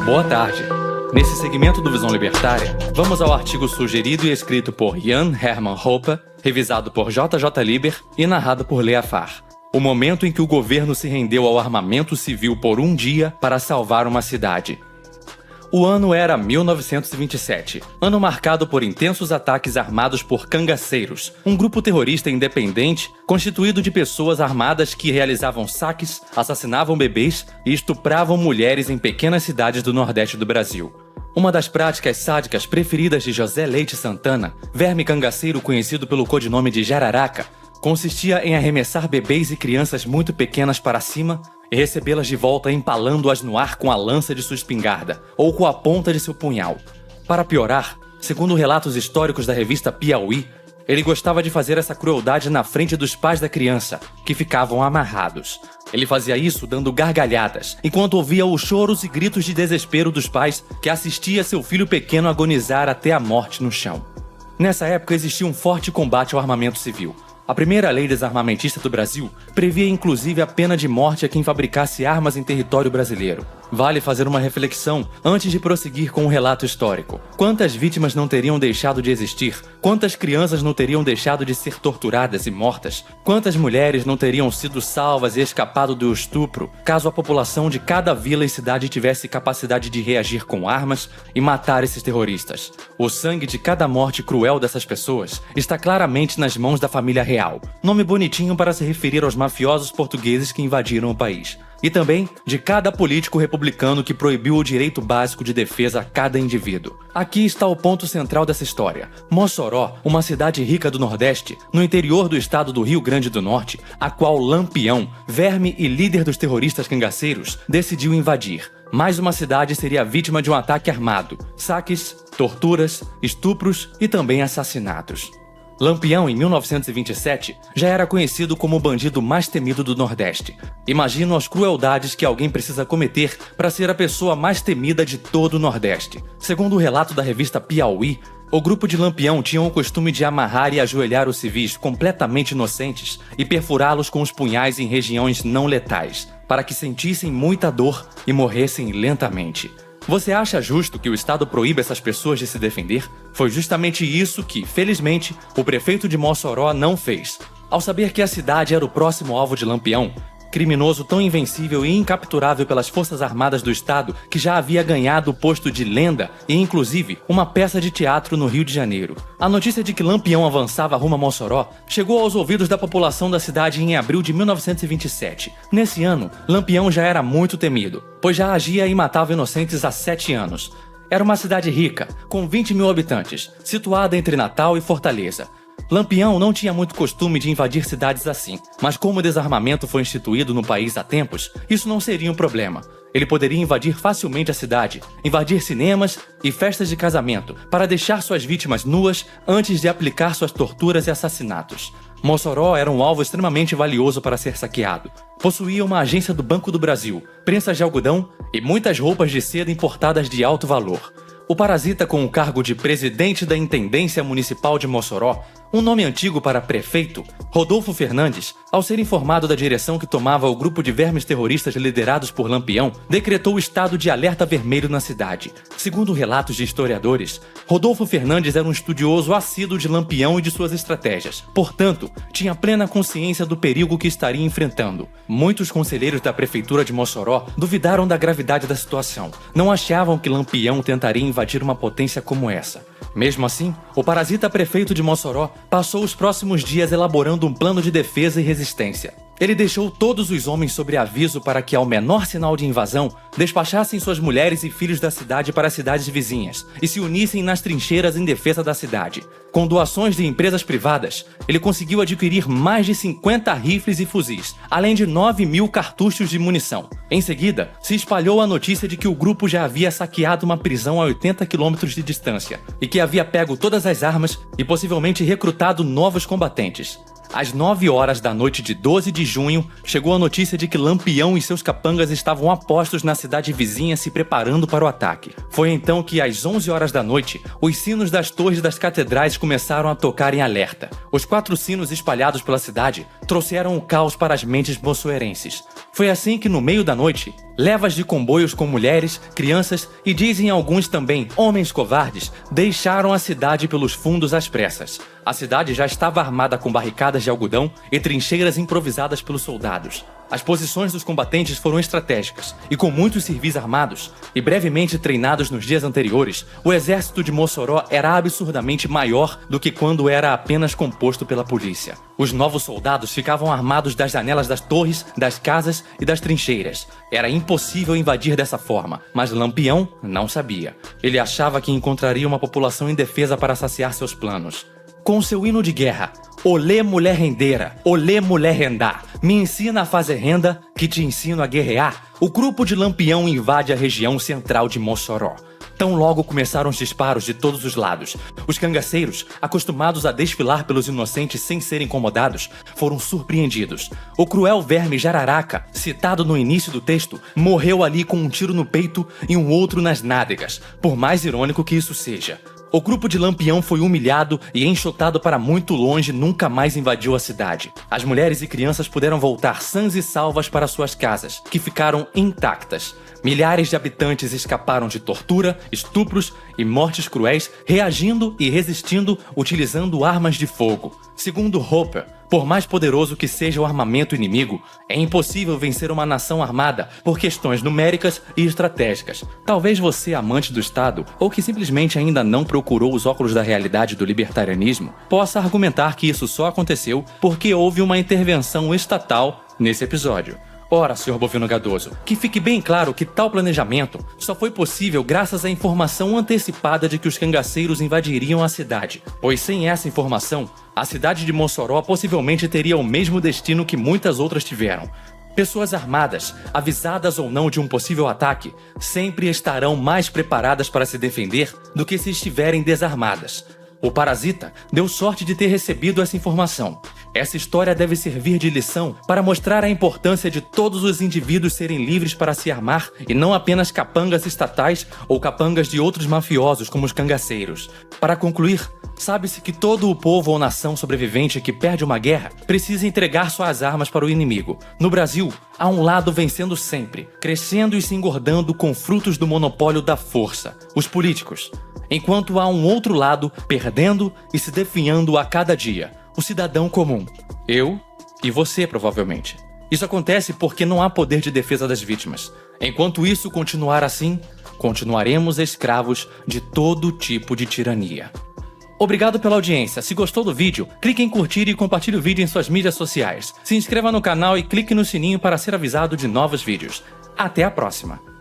Boa tarde. Nesse segmento do Visão Libertária, vamos ao artigo sugerido e escrito por Jan Hermann Hoppe, revisado por JJ Liber e narrado por Lea Farr. O momento em que o governo se rendeu ao armamento civil por um dia para salvar uma cidade. O ano era 1927, ano marcado por intensos ataques armados por cangaceiros, um grupo terrorista independente constituído de pessoas armadas que realizavam saques, assassinavam bebês e estupravam mulheres em pequenas cidades do Nordeste do Brasil. Uma das práticas sádicas preferidas de José Leite Santana, verme cangaceiro conhecido pelo codinome de Jararaca, consistia em arremessar bebês e crianças muito pequenas para cima e recebê-las de volta empalando-as no ar com a lança de sua espingarda ou com a ponta de seu punhal. Para piorar, segundo relatos históricos da revista Piauí, ele gostava de fazer essa crueldade na frente dos pais da criança, que ficavam amarrados. Ele fazia isso dando gargalhadas, enquanto ouvia os choros e gritos de desespero dos pais que assistia seu filho pequeno agonizar até a morte no chão. Nessa época existia um forte combate ao armamento civil. A primeira lei desarmamentista do Brasil previa inclusive a pena de morte a quem fabricasse armas em território brasileiro. Vale fazer uma reflexão antes de prosseguir com o relato histórico. Quantas vítimas não teriam deixado de existir? Quantas crianças não teriam deixado de ser torturadas e mortas? Quantas mulheres não teriam sido salvas e escapado do estupro, caso a população de cada vila e cidade tivesse capacidade de reagir com armas e matar esses terroristas? O sangue de cada morte cruel dessas pessoas está claramente nas mãos da família real, nome bonitinho para se referir aos mafiosos portugueses que invadiram o país. E também de cada político republicano que proibiu o direito básico de defesa a cada indivíduo. Aqui está o ponto central dessa história. Mossoró, uma cidade rica do Nordeste, no interior do estado do Rio Grande do Norte, a qual Lampião, verme e líder dos terroristas cangaceiros, decidiu invadir. Mais uma cidade seria vítima de um ataque armado, saques, torturas, estupros e também assassinatos. Lampião, em 1927, já era conhecido como o bandido mais temido do Nordeste. Imagino as crueldades que alguém precisa cometer para ser a pessoa mais temida de todo o Nordeste. Segundo o relato da revista Piauí, o grupo de Lampião tinha o costume de amarrar e ajoelhar os civis completamente inocentes e perfurá-los com os punhais em regiões não letais, para que sentissem muita dor e morressem lentamente. Você acha justo que o Estado proíba essas pessoas de se defender? Foi justamente isso que, felizmente, o prefeito de Mossoró não fez. Ao saber que a cidade era o próximo alvo de Lampião, criminoso tão invencível e incapturável pelas Forças Armadas do Estado que já havia ganhado o posto de lenda e, inclusive, uma peça de teatro no Rio de Janeiro. A notícia de que Lampião avançava rumo a Mossoró chegou aos ouvidos da população da cidade em abril de 1927. Nesse ano, Lampião já era muito temido, pois já agia e matava inocentes há 7 anos. Era uma cidade rica, com 20 mil habitantes, situada entre Natal e Fortaleza. Lampião não tinha muito costume de invadir cidades assim, mas como o desarmamento foi instituído no país há tempos, isso não seria um problema. Ele poderia invadir facilmente a cidade, invadir cinemas e festas de casamento, para deixar suas vítimas nuas antes de aplicar suas torturas e assassinatos. Mossoró era um alvo extremamente valioso para ser saqueado. Possuía uma agência do Banco do Brasil, prensas de algodão e muitas roupas de seda importadas de alto valor. O parasita com o cargo de presidente da Intendência Municipal de Mossoró, um nome antigo para prefeito, Rodolfo Fernandes, ao ser informado da direção que tomava o grupo de vermes terroristas liderados por Lampião, decretou o estado de alerta vermelho na cidade. Segundo relatos de historiadores, Rodolfo Fernandes era um estudioso assíduo de Lampião e de suas estratégias. Portanto, tinha plena consciência do perigo que estaria enfrentando. Muitos conselheiros da prefeitura de Mossoró duvidaram da gravidade da situação. Não achavam que Lampião tentaria invadir uma potência como essa. Mesmo assim, o parasita prefeito de Mossoró passou os próximos dias elaborando um plano de defesa e resistência. Ele deixou todos os homens sob aviso para que, ao menor sinal de invasão, despachassem suas mulheres e filhos da cidade para as cidades vizinhas e se unissem nas trincheiras em defesa da cidade. Com doações de empresas privadas, ele conseguiu adquirir mais de 50 rifles e fuzis, além de 9 mil cartuchos de munição. Em seguida, se espalhou a notícia de que o grupo já havia saqueado uma prisão a 80 quilômetros de distância e que havia pego todas as armas e possivelmente recrutado novos combatentes. Às 9 horas da noite de 12 de junho, chegou a notícia de que Lampião e seus capangas estavam a postos na cidade vizinha se preparando para o ataque. Foi então que, às 11 horas da noite, os sinos das torres das catedrais começaram a tocar em alerta. Os 4 sinos espalhados pela cidade trouxeram o caos para as mentes mossoerenses. Foi assim que, no meio da noite, Levas de comboios com mulheres, crianças e, dizem alguns também, homens covardes, deixaram a cidade pelos fundos às pressas. A cidade já estava armada com barricadas de algodão e trincheiras improvisadas pelos soldados. As posições dos combatentes foram estratégicas e, com muitos civis armados e brevemente treinados nos dias anteriores, o exército de Mossoró era absurdamente maior do que quando era apenas composto pela polícia. Os novos soldados ficavam armados das janelas das torres, das casas e das trincheiras. Era impossível invadir dessa forma, mas Lampião não sabia. Ele achava que encontraria uma população indefesa para saciar seus planos. Com seu hino de guerra, olê mulher rendeira, olê mulher rendar, me ensina a fazer renda, que te ensino a guerrear, o grupo de Lampião invade a região central de Mossoró. Tão logo começaram os disparos de todos os lados. Os cangaceiros, acostumados a desfilar pelos inocentes sem serem incomodados, foram surpreendidos. O cruel verme Jararaca, citado no início do texto, morreu ali com um tiro no peito e um outro nas nádegas, por mais irônico que isso seja. O grupo de Lampião foi humilhado e enxotado para muito longe, nunca mais invadiu a cidade. As mulheres e crianças puderam voltar sãs e salvas para suas casas, que ficaram intactas. Milhares de habitantes escaparam de tortura, estupros e mortes cruéis, reagindo e resistindo utilizando armas de fogo. Segundo Hopper, por mais poderoso que seja o armamento inimigo, é impossível vencer uma nação armada por questões numéricas e estratégicas. Talvez você, amante do Estado, ou que simplesmente ainda não procurou os óculos da realidade do libertarianismo, possa argumentar que isso só aconteceu porque houve uma intervenção estatal nesse episódio. Ora, Sr. Bovino Gadoso, que fique bem claro que tal planejamento só foi possível graças à informação antecipada de que os cangaceiros invadiriam a cidade, pois sem essa informação, a cidade de Mossoró possivelmente teria o mesmo destino que muitas outras tiveram. Pessoas armadas, avisadas ou não de um possível ataque, sempre estarão mais preparadas para se defender do que se estiverem desarmadas. O parasita deu sorte de ter recebido essa informação. Essa história deve servir de lição para mostrar a importância de todos os indivíduos serem livres para se armar e não apenas capangas estatais ou capangas de outros mafiosos como os cangaceiros. Para concluir, sabe-se que todo o povo ou nação sobrevivente que perde uma guerra precisa entregar suas armas para o inimigo. No Brasil, há um lado vencendo sempre, crescendo e se engordando com frutos do monopólio da força, os políticos. Enquanto há um outro lado perdendo e se definhando a cada dia, o cidadão comum. Eu e você, provavelmente. Isso acontece porque não há poder de defesa das vítimas. Enquanto isso continuar assim, continuaremos escravos de todo tipo de tirania. Obrigado pela audiência. Se gostou do vídeo, clique em curtir e compartilhe o vídeo em suas mídias sociais. Se inscreva no canal e clique no sininho para ser avisado de novos vídeos. Até a próxima!